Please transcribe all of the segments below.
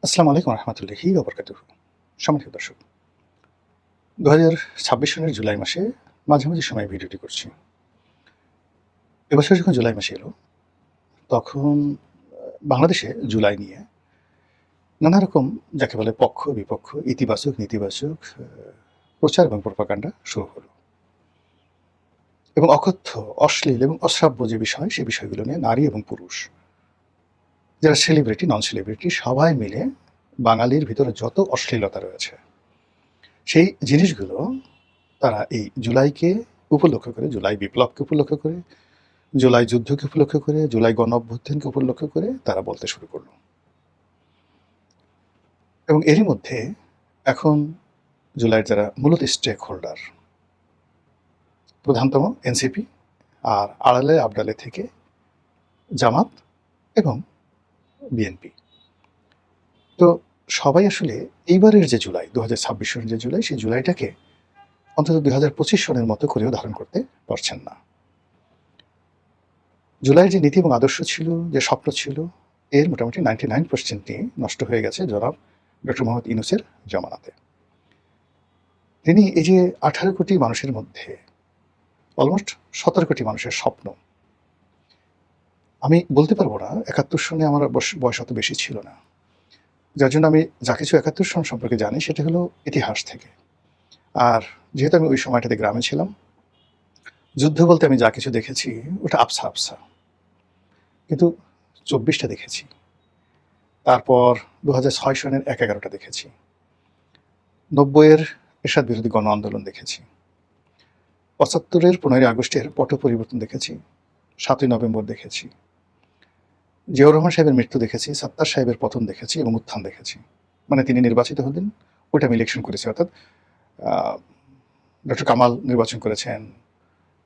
আসসালামু আলাইকুম রহমতুল্লাহি ওবরকাতুহু। সম্মানিত দর্শক, ২০২৬ সনের জুলাই মাসে মাঝামাঝি সময়ে ভিডিওটি করছি। এবছর যখন জুলাই মাসে এলো, তখন বাংলাদেশে জুলাই নিয়ে নানা রকম যাকে বলে পক্ষ বিপক্ষ, ইতিবাচক নেতিবাচক প্রচার এবং প্রপাগান্ডা শুরু হলো। এবং অকথ্য, অশ্লীল এবং অশ্রাব্য যে বিষয়, সে বিষয়গুলো নিয়ে নারী এবং পুরুষ, যারা সেলিব্রিটি, নন সেলিব্রিটি, সবাই মিলে বাঙালির ভিতরে যত অশ্লীলতা রয়েছে, সেই জিনিসগুলো তারা এই জুলাইকে উপলক্ষ করে, জুলাই বিপ্লবকে উপলক্ষ করে, জুলাই যুদ্ধকে উপলক্ষ করে, জুলাই গণ-অভ্যুত্থানকে উপলক্ষ করে তারা বলতে শুরু করল। এবং এরই মধ্যে এখন জুলাইয়ের যারা মূলত স্টেক হোল্ডার, প্রধানতম এনসিপি, আর আড়ালে আবডালে থেকে জামাত এবং বিএনপি। তো সবাই আসলে এইবারের যে জুলাই, ২০২৬ সনের যে জুলাই, সেই জুলাইটাকে অন্তত ২০২৫ সনের মতো করেও ধারণ করতে পারছেন না। জুলাইয়ের যে নীতি এবং আদর্শ ছিল, যে স্বপ্ন ছিল, এর মোটামুটি 99%ই নষ্ট হয়ে গেছে জনাব ডক্টর মোহাম্মদ ইউনূসের জমানাতে। তিনি এই যে 18 কোটি মানুষের মধ্যে অলমোস্ট 17 কোটি মানুষের স্বপ্ন, আমি বলতে পারবো না 71 সনে আমার বয়স অত বেশি ছিল না, যার জন্য আমি যা কিছু 71 সন সম্পর্কে জানি সেটা হলো ইতিহাস থেকে। আর যেহেতু আমি ওই সময়টাতে গ্রামে ছিলাম, যুদ্ধ বলতে আমি যা কিছু দেখেছি ওটা আবছা আবছা, কিন্তু 24টা দেখেছি। তারপর 2006 সনের 11টা দেখেছি, 90-এর এরশাদ বিরোধী গণ আন্দোলন দেখেছি, 75-এর 15ই আগস্টের পট পরিবর্তন দেখেছি, 7ই নভেম্বর দেখেছি, জিয়াউর রহমান সাহেবের মৃত্যু দেখেছি, সাত্তার সাহেবের পতন দেখেছি এবং উত্থান দেখেছি। মানে তিনি নির্বাচিত হলেন, ওইটা আমি ইলেকশন করেছি, অর্থাৎ ডক্টর কামাল নির্বাচন করেছেন,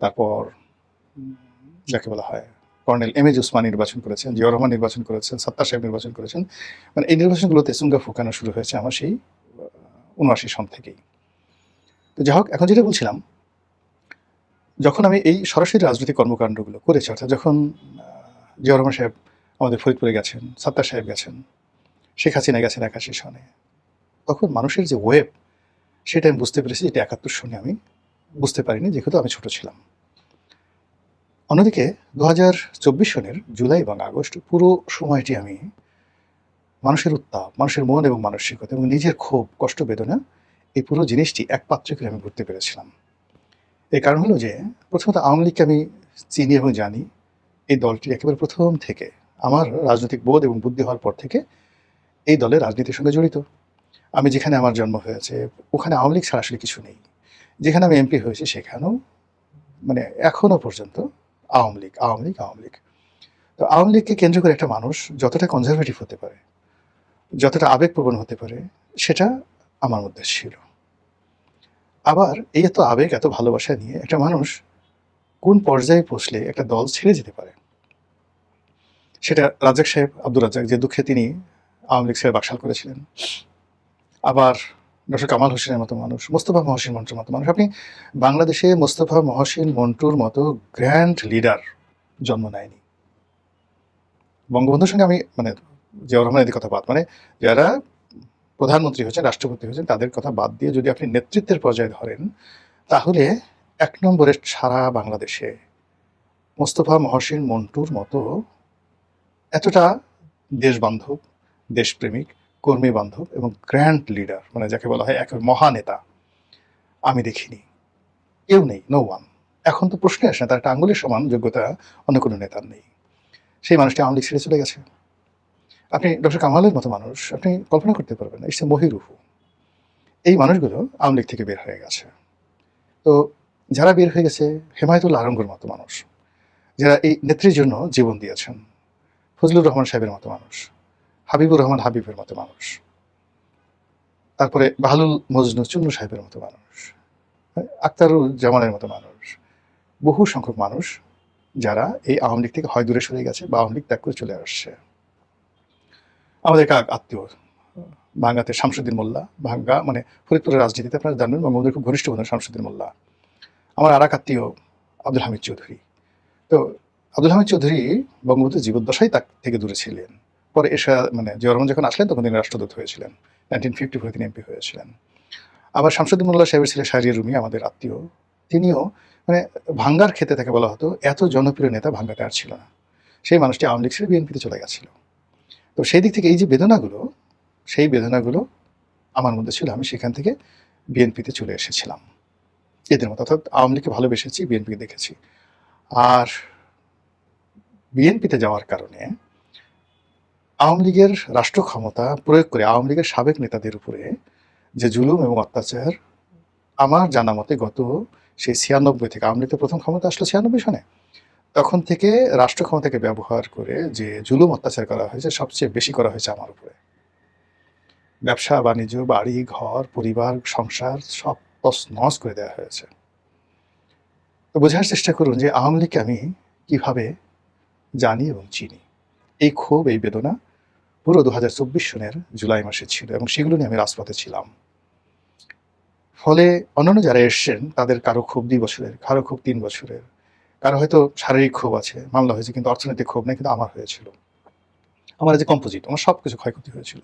তারপর যাকে বলা হয় কর্নেল এম এ উসমান নির্বাচন করেছেন, জিয়াউর রহমান নির্বাচন করেছেন, সাত্তার সাহেব নির্বাচন করেছেন। মানে এই নির্বাচনগুলোতে সুঙ্গা ফুকানো শুরু হয়েছে আমার সেই 79 সন থেকেই। তো যাই হোক, এখন যেটা বলছিলাম, যখন আমি এই সরাসরি রাজনৈতিক কর্মকাণ্ডগুলো করেছি, অর্থাৎ যখন জিয়াউর রহমান সাহেব আমাদের ফরিদপুরে গেছেন, সাত্তার সাহেব গেছেন, শেখ হাসিনা গেছেন 81 সনে, তখন মানুষের যে ওয়েব, সেটা আমি বুঝতে পেরেছি, যেটা 71 সনে আমি বুঝতে পারিনি, যেহেতু আমি ছোট ছিলাম। অন্যদিকে 2024 সনের জুলাই এবং আগস্ট পুরো সময়টি আমি মানুষের উত্তাপ, মানুষের মন এবং মানসিকতা এবং নিজের ক্ষোভ, কষ্ট, বেদনা, এই পুরো জিনিসটি এক পাত্রে করে আমি বুঝতে পেরেছিলাম। এর কারণ হলো যে, প্রথমত আওয়ামী লীগকে আমি চিনি এবং জানি। এই দলটি একেবারে প্রথম থেকে, আমার রাজনৈতিক বোধ এবং বুদ্ধি হওয়ার পর থেকে এই দলের রাজনীতির সঙ্গে জড়িত। আমি যেখানে আমার জন্ম হয়েছে, ওখানে আওয়ামী লীগ ছাড়া আসলে কিছু নেই। যেখানে আমি এমপি হয়েছি, সেখানেও মানে এখনো পর্যন্ত আওয়ামী লীগ, আওয়ামী লীগ, আওয়ামী লীগ। তো আওয়ামী লীগকে কেন্দ্র করে একটা মানুষ যতটা কনজারভেটিভ হতে পারে, যতটা আবেগপ্রবণ হতে পারে, সেটা আমার মধ্যে ছিল। আবার এই এত আবেগ, এত ভালোবাসা নিয়ে একটা মানুষ কোন পর্যায়ে পৌঁছলে একটা দল ছেড়ে যেতে পারে, সেটা রাজ্জাক সাহেব, আব্দুর রাজ্জাক, যে দুঃখে তিনি আওয়ামী লীগ ছেড়ে বাকশাল করেছিলেন। আবার ডক্টর কামাল হোসেনের মতো মানুষ, মোস্তফা মহসিন মন্টুর মতো মানুষ। আপনি বাংলাদেশে মোস্তফা মহসিন মন্টুর মতো গ্র্যান্ড লিডার জন্ম নেয়নি। বঙ্গবন্ধুর সঙ্গে আমি মানে জিয়াউর রহমান এদের কথা বাদ, মানে যারা প্রধানমন্ত্রী হয়েছেন, রাষ্ট্রপতি হয়েছেন, তাদের কথা বাদ দিয়ে যদি আপনি নেতৃত্বের পর্যায়ে ধরেন, তাহলে 1 নম্বরে সারা বাংলাদেশে মোস্তফা মহসিন মন্টুর মতো এতটা দেশবান্ধব, দেশপ্রেমিক, কর্মী বান্ধব এবং গ্র্যান্ড লিডার, মানে যাকে বলা হয় এক মহানেতা, আমি দেখিনি। কেউ নেই, নো ওয়ান। এখন তো প্রশ্নে আসে না, তার একটা আঙ্গুলের সমান যোগ্যতা অন্য কোনো নেতার নেই। সেই মানুষটি আওয়ামী লীগ ছেড়ে চলে গেছে। আপনি ডক্টর কামালের মতো মানুষ আপনি কল্পনা করতে পারবেন না, ইটস এ মহিরুহু। এই মানুষগুলো আওয়ামী লীগ থেকে বের হয়ে গেছে। তো যারা বের হয়ে গেছে, হেমায়েতুল্লাহ আলমগীর মতো মানুষ, যারা এই নেত্রীর জন্য জীবন দিয়েছেন, ফজলুর রহমান সাহেবের মতো মানুষ, হাবিবুর রহমান হাবিবের মতো মানুষ, তারপরে বাহলুল মজনু চুন্নু সাহেবের মতো মানুষ, আক্তারুল জামানের মতো মানুষ, বহু সংখ্যক মানুষ যারা এই আওয়ামী লীগ থেকে হয় দূরে সরে গেছে বা আওয়ামী লীগ ত্যাগ করে চলে আসছে। আমাদের এক আত্মীয় ভাঙ্গাতে শামসুদ্দিন মোল্লা, ভাঙ্গা মানে ফরিদপুরের রাজনীতিতে আপনারা জানবেন, বঙ্গবন্ধুর খুব ঘনিষ্ঠ বন্ধু শামসুদ্দিন মোল্লা। আমার আর এক আত্মীয় আব্দুল হামিদ চৌধুরী। তো আব্দুল হামিদ চৌধুরী বঙ্গবন্ধুর জীবদ্দশায় তার থেকে দূরে ছিলেন, পরে মানে জিয়াউর রহমান যখন আসলেন তখন তিনি রাষ্ট্রদূত হয়েছিলেন, 1954 তিনি এমপি হয়েছিলেন। আবার শামসুদ্দিন সাহেবের ছেলে শাহরিয়ার রুমি আমাদের আত্মীয়, তিনিও মানে ভাঙ্গার খেতে তাকে বলা হতো, এত জনপ্রিয় নেতা ভাঙ্গাতে আর ছিল না। সেই মানুষটি আওয়ামী লীগ ছেড়ে বিএনপিতে চলে গেছিল। তো সেই দিক থেকে এই যে বেদনাগুলো, সেই বেদনাগুলো আমার মধ্যে ছিল। আমি সেখান থেকে বিএনপিতে চলে এসেছিলাম এদের মতো, অর্থাৎ আওয়ামী লীগকে ভালোবেসেছি, বিএনপিকে দেখেছি। আর বিএনপিতে যাওয়ার কারণে আওয়ামী লীগের রাষ্ট্র ক্ষমতা প্রয়োগ করে আওয়ামী লীগের সাবেক নেতাদের উপরে যে জুলুম এবং অত্যাচার, আমার জানা মতে গত সেই 96 থেকে, আওয়ামী লীগ প্রথম ক্ষমতা আসলো 96 সনে, তখন থেকে রাষ্ট্র ক্ষমতাকে ব্যবহার করে যে জুলুম অত্যাচার করা হয়েছে সবচেয়ে বেশি করা হয়েছে আমার উপরে। ব্যবসা বাণিজ্য, বাড়ি ঘর, পরিবার, সংসার সব তছনছ করে দেওয়া হয়েছে। তো বোঝার চেষ্টা করুন যে আওয়ামী লীগকে আমি কিভাবে জানি এবং চিনি। এই ক্ষোভ, এই বেদনা পুরো 2024 সনের জুলাই মাসে ছিল এবং সেগুলো নিয়ে আমি রাজপথে ছিলাম। ফলে অন্যান্য যারা এসছেন তাদের কারো ক্ষোভ 2 বছরের, কারো ক্ষোভ 3 বছরের, কারো হয়তো শারীরিক ক্ষোভ আছে, মামলা হয়েছে, কিন্তু অর্থনৈতিক ক্ষোভ নেই, কিন্তু আমার হয়েছিল। আমার যে কম্পোজিট, আমার সব কিছু ক্ষয়ক্ষতি হয়েছিল।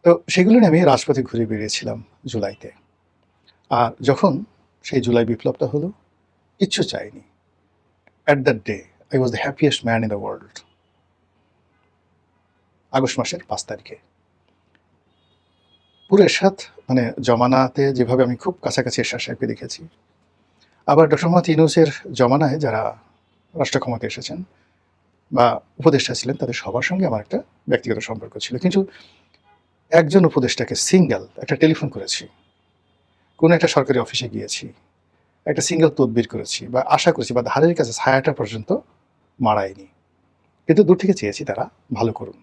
তো সেগুলো নিয়ে আমি রাজপথে ঘুরে বেরিয়েছিলাম জুলাইতে। আর যখন সেই জুলাই বিপ্লবটা হলো, কিচ্ছু চাইনি। At that day I was the happiest man in the world. August মাসের 5 তারিখে পুরো এরশাদ মানে জমানাতে যেভাবে আমি খুব কাছাকাছি এরশাদ সাহেবকে দেখেছি, আবার ডক্টর মোহাম্মদ ইউনূসের জমানায় যারা রাষ্ট্র ক্ষমতায় এসেছেন বা উপদেষ্টা ছিলেন তাদের সবার সঙ্গে আমার একটা ব্যক্তিগত সম্পর্ক ছিল। কিন্তু একজন উপদেষ্টাকে সিঙ্গেল একটা টেলিফোন করেছি, কোনো একটা সরকারি অফিসে গিয়েছি, একটা সিঙ্গেল তদবির করেছি বা আশা করেছি, বা ধারের কাছে ছায়াটা পর্যন্ত মারায়নি। কিন্তু দূর থেকে চেয়েছি তারা ভালো করুন।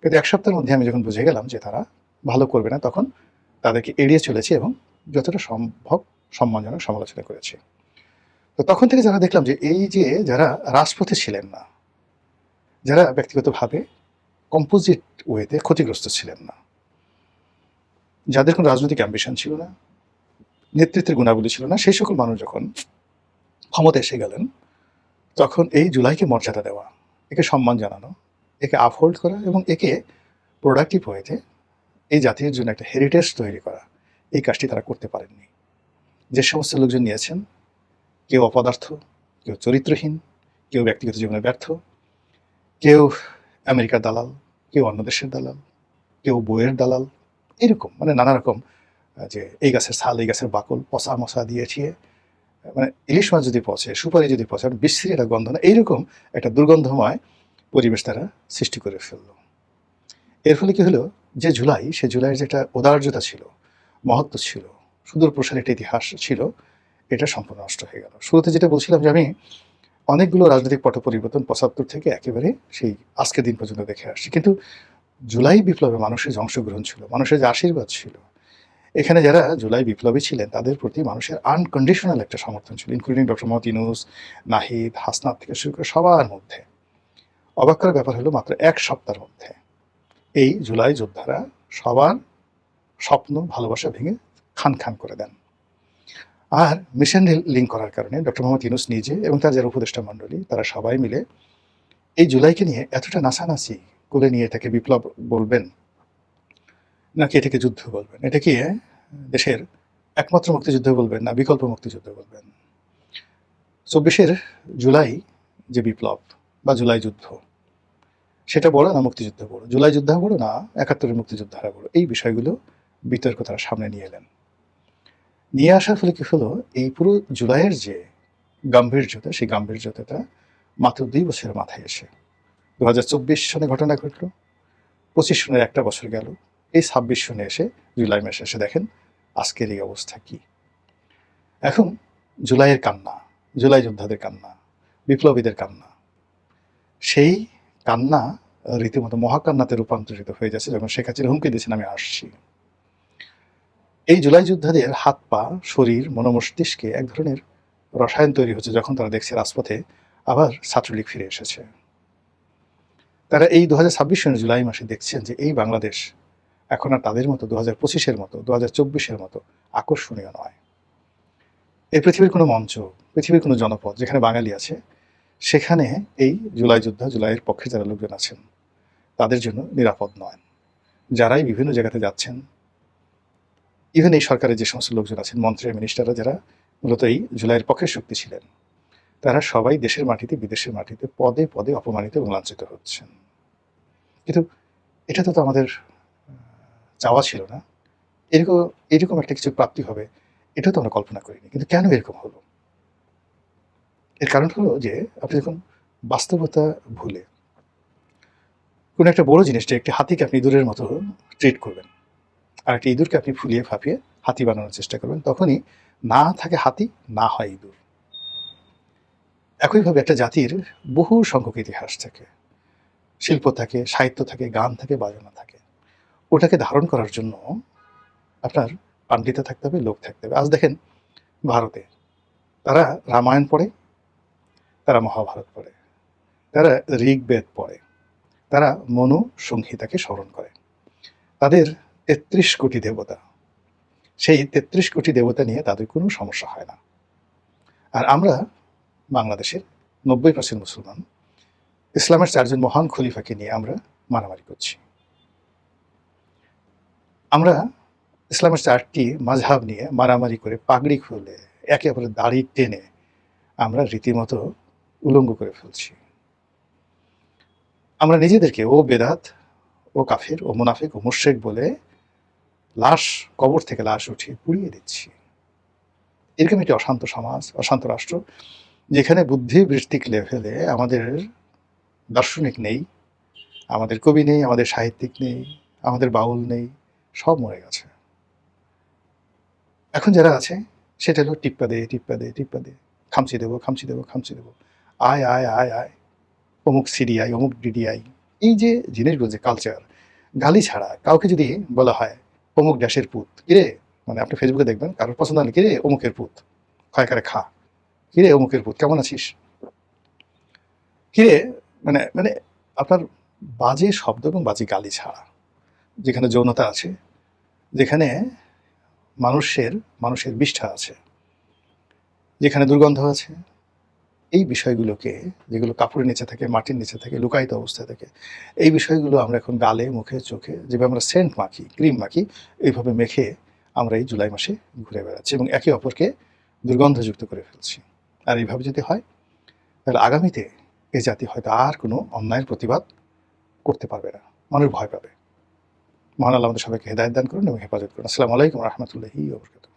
কিন্তু 1 সপ্তাহের মধ্যে আমি যখন বুঝে গেলাম যে তারা ভালো করবে না, তখন তাদেরকে এড়িয়ে চলেছি এবং যতটা সম্ভব সম্মানজনক সমালোচনা করেছি। তো তখন থেকে যারা দেখলাম যে এই যে যারা রাজপথে ছিলেন না, যারা ব্যক্তিগতভাবে কম্পোজিট ওয়েতে ক্ষতিগ্রস্ত ছিলেন না, যাদের কোনো রাজনৈতিক অ্যাম্বিশন ছিল না, নেতৃত্বের গুণাবলী ছিল না, সেই সকল মানুষ যখন ক্ষমতা এসে গেলেন, তখন এই জুলাইকে মর্যাদা দেওয়া, একে সম্মান জানানো, একে আপহোল্ড করা এবং একে প্রোডাক্টিভ ওয়েতে এই জাতির জন্য একটা হেরিটেজ তৈরি করা, এই কাজটি তারা করতে পারেননি। যে সমস্ত লোকজন নিয়েছেন, কেউ অপদার্থ, কেউ চরিত্রহীন, কেউ ব্যক্তিগত জীবনে ব্যর্থ, কেউ আমেরিকার দালাল, কেউ অন্য দেশের দালাল, কেউ বইয়ের দালাল, এরকম মানে নানা রকম, যে এই গাছের ছাল, এই গাছের বাকল, পচা মশা দিয়েছিয়ে, মানে ইলিশ মাছ যদি পচে, সুপারি যদি পচে, বিশ্রী একটা গন্ধ না, এইরকম একটা দুর্গন্ধময় পরিবেশ তারা সৃষ্টি করে ফেলল। এর ফলে কি হলো, যে জুলাই, সে জুলাইয়ের যেটা উদার্যতা ছিল, মহত্ব ছিল, সুদূর প্রসারী একটা ইতিহাস ছিল, এটা সম্পূর্ণ নষ্ট হয়ে গেল। শুরুতে যেটা বলছিলাম যে আমি অনেকগুলো রাজনৈতিক পট পরিবর্তন 75 থেকে একেবারে সেই আজকের দিন পর্যন্ত দেখে আসছি, কিন্তু জুলাই বিপ্লবে মানুষের যে অংশগ্রহণ ছিল, মানুষের যে আশীর্বাদ ছিল, এখানে যারা জুলাই বিপ্লবী ছিলেন তাদের প্রতি মানুষের আনকন্ডিশনাল একটা সমর্থন ছিল, ইনক্লুডিং ডক্টর মোহাম্মদ ইউনূস, নাহিদ, হাসনাত থেকে শুরু করে সবার মধ্যে। অবাক করার ব্যাপার হলো, মাত্র 1 সপ্তাহের মধ্যে এই জুলাই যোদ্ধারা সবার স্বপ্ন, ভালোবাসা ভেঙে খান খান করে দেন। আর মিশন লিঙ্ক করার কারণে ডক্টর মোহাম্মদ ইউনূস নিজে এবং তার যারা উপদেষ্টা মণ্ডলী, তারা সবাই মিলে এই জুলাইকে নিয়ে এতটা নাচানাচি করে নিয়ে এটাকে বিপ্লব বলবেন নাকি এটাকে যুদ্ধ বলবেন, এটা কি দেশের একমাত্র মুক্তিযুদ্ধ বলবেন না বিকল্প মুক্তিযুদ্ধ বলবেন। 24 জুলাই যে বিপ্লব বা জুলাই যুদ্ধ, সেটা বড় না মুক্তিযুদ্ধ বড়, জুলাই যোদ্ধা বড় না 71 মুক্তিযোদ্ধারা বড়, এই বিষয়গুলো বিতর্ক তারা সামনে নিয়ে এলেন। নিয়ে আসার ফলে কি হলো, এই পুরো জুলাইয়ের যে গাম্ভীর্যতা, সেই গাম্ভীর্যতাটা মাত্র 2 বছরের মাথায় এসে 2024 সনে ঘটনা ঘটলো, 25 সনের একটা বছর গেল, এই 26 সনে এসে জুলাই মাসে এসে দেখেন আজকের এই অবস্থা কি। এখন জুলাইয়ের কান্না, জুলাই যোদ্ধাদের কান্না, বিপ্লবীদের কান্না, সেই কান্না রীতিমতো মহাকান্নাতে রূপান্তরিত হয়ে যাচ্ছে যখন শেখ হাসিনা হুমকি দিয়েছেন আমি আসছি। এই জুলাই যোদ্ধাদের হাত পা, শরীর, মনোমস্তিষ্কে এক ধরনের রসায়ন তৈরি হচ্ছে যখন তারা দেখছে রাজপথে আবার ছাত্রলীগ ফিরে এসেছে। তারা এই 2026 সনের জুলাই মাসে দেখছেন যে এই বাংলাদেশ এখন আর তাদের মতো 2025-এর মতো, 2024-এর মতো আকর্ষণীয় নয়। এই পৃথিবীর কোনো মঞ্চ, পৃথিবীর কোনো জনপদ যেখানে বাঙালি আছে, সেখানে এই জুলাই যোদ্ধা, জুলাইয়ের পক্ষে যারা লোকজন আছেন, তাদের জন্য নিরাপদ নয়। যারাই বিভিন্ন জায়গাতে যাচ্ছেন, ইভেন এই সরকারের যে সমস্ত লোকজন আছেন, মন্ত্রী মিনিস্টাররা যারা মূলত এই জুলাইয়ের পক্ষের শক্তি ছিলেন, তারা সবাই দেশের মাটিতে বিদেশের মাটিতে পদে পদে অপমানিত এবং লাঞ্ছিত হচ্ছেন। কিন্তু এটা তো আমাদের চাওয়া ছিল না। এরকম এরকম একটা কিছু প্রাপ্তি হবে এটা তো আমরা কল্পনা করিনি। কিন্তু কেন এরকম হলো? এর কারণ হলো যে আপনি যখন বাস্তবতা ভুলে কোনো একটা বড় জিনিসটা, একটি হাতিকে আপনি ইঁদুরের মতো ট্রিট করবেন, আর একটা ইঁদুরকে আপনি ফুলিয়ে ফাঁপিয়ে হাতি বানানোর চেষ্টা করবেন, তখনই না থাকে হাতি, না হয় ইঁদুর। একইভাবে একটা জাতির বহু সংখ্যক ইতিহাস থাকে, শিল্প থাকে, সাহিত্য থাকে, গান থাকে, বাজনা থাকে। ওটাকে ধারণ করার জন্য আপনার পাণ্ডিত্য থাকতে হবে, লোক থাকতে হবে। আজ দেখেন ভারতে তারা রামায়ণ পড়ে, তারা মহাভারত পড়ে, তারা ঋগ্বেদ পড়ে, তারা মনু সংহিতাকে স্মরণ করে। তাদের ৩৩ কোটি দেবতা, সেই ৩৩ কোটি দেবতা নিয়ে তাদের কোনো সমস্যা হয় না। আর আমরা বাংলাদেশের ৯০% মুসলমান, ইসলামের ৪ জন মহান খলিফাকে নিয়ে আমরা মারামারি করছি। আমরা ইসলামের ৪টি মাযহাব নিয়ে মারামারি করে, পাগড়ি খুলে, একে অপরের দাড়ি টেনে আমরা রীতিমতো উলঙ্গ করে ফেলছি। আমরা নিজেদেরকে ও বেদাত, ও কাফির, ও মুনাফিক, ও মুশরিক বলে লাশ, কবর থেকে লাশ উঠিয়ে পুড়িয়ে দিচ্ছি। এরকম একটি অশান্ত সমাজ, অশান্ত রাষ্ট্র, যেখানে বুদ্ধিবৃত্তিক লেভেলে আমাদের দার্শনিক নেই, আমাদের কবি নেই, আমাদের সাহিত্যিক নেই, আমাদের বাউল নেই, সব মরে গেছে। এখন যারা আছে সেটা হলো টিপ্পা দে, টিপ্পা দে, টিপ্পা দে, খামচি দেবো, খামচি দেবো, খামচি দেবো, আয় আয় আয় আয়, অমুক সিডিআই, অমুক ডিডিআই। এই যে জিনিসগুলো, যে কালচার, গালি ছাড়া কাউকে যদি বলা হয় অমুক ড্যাশের পুত, কিরে, মানে আপনি ফেসবুকে দেখবেন কারোর পছন্দ হলে, কিরে অমুকের পুত, ক্ষয় করে খা, কিরে অমুকের পুত, কেমন আছিস, কিরে, মানে মানে আপনার বাজে শব্দ এবং বাজে গালি ছাড়া, যেখানে যৌনতা আছে, যেখানে মানুষের মানুষের বিষ্ঠা আছে, যেখানে দুর্গন্ধ আছে, এই বিষয়গুলোকে, যেগুলো কাপড়ের নিচে থাকে, মাটির নিচে থাকে, লুকায়িত অবস্থায় থাকে, এই বিষয়গুলো আমরা এখন গালে, মুখে, চোখে যেভাবে আমরা সেন্ট মাখি, ক্রিম মাখি, এইভাবে মেখে আমরা এই জুলাই মাসে ঘুরে বেড়াচ্ছি এবং একে অপরকে দুর্গন্ধযুক্ত করে ফেলছি। আর এইভাবে যদি হয়, তাহলে আগামীতে এই জাতি হয়তো আর কোনো অন্যায়ের প্রতিবাদ করতে পারবে না, মানুষ ভয় পাবে। মহান আল্লাহ আমাদের সবাইকে হেদায়েত দান করুন এবং হেফাজত করুন। আসসালামু আলাইকুম ওয়া রাহমাতুল্লাহি ওয়া বারাকাতুহু।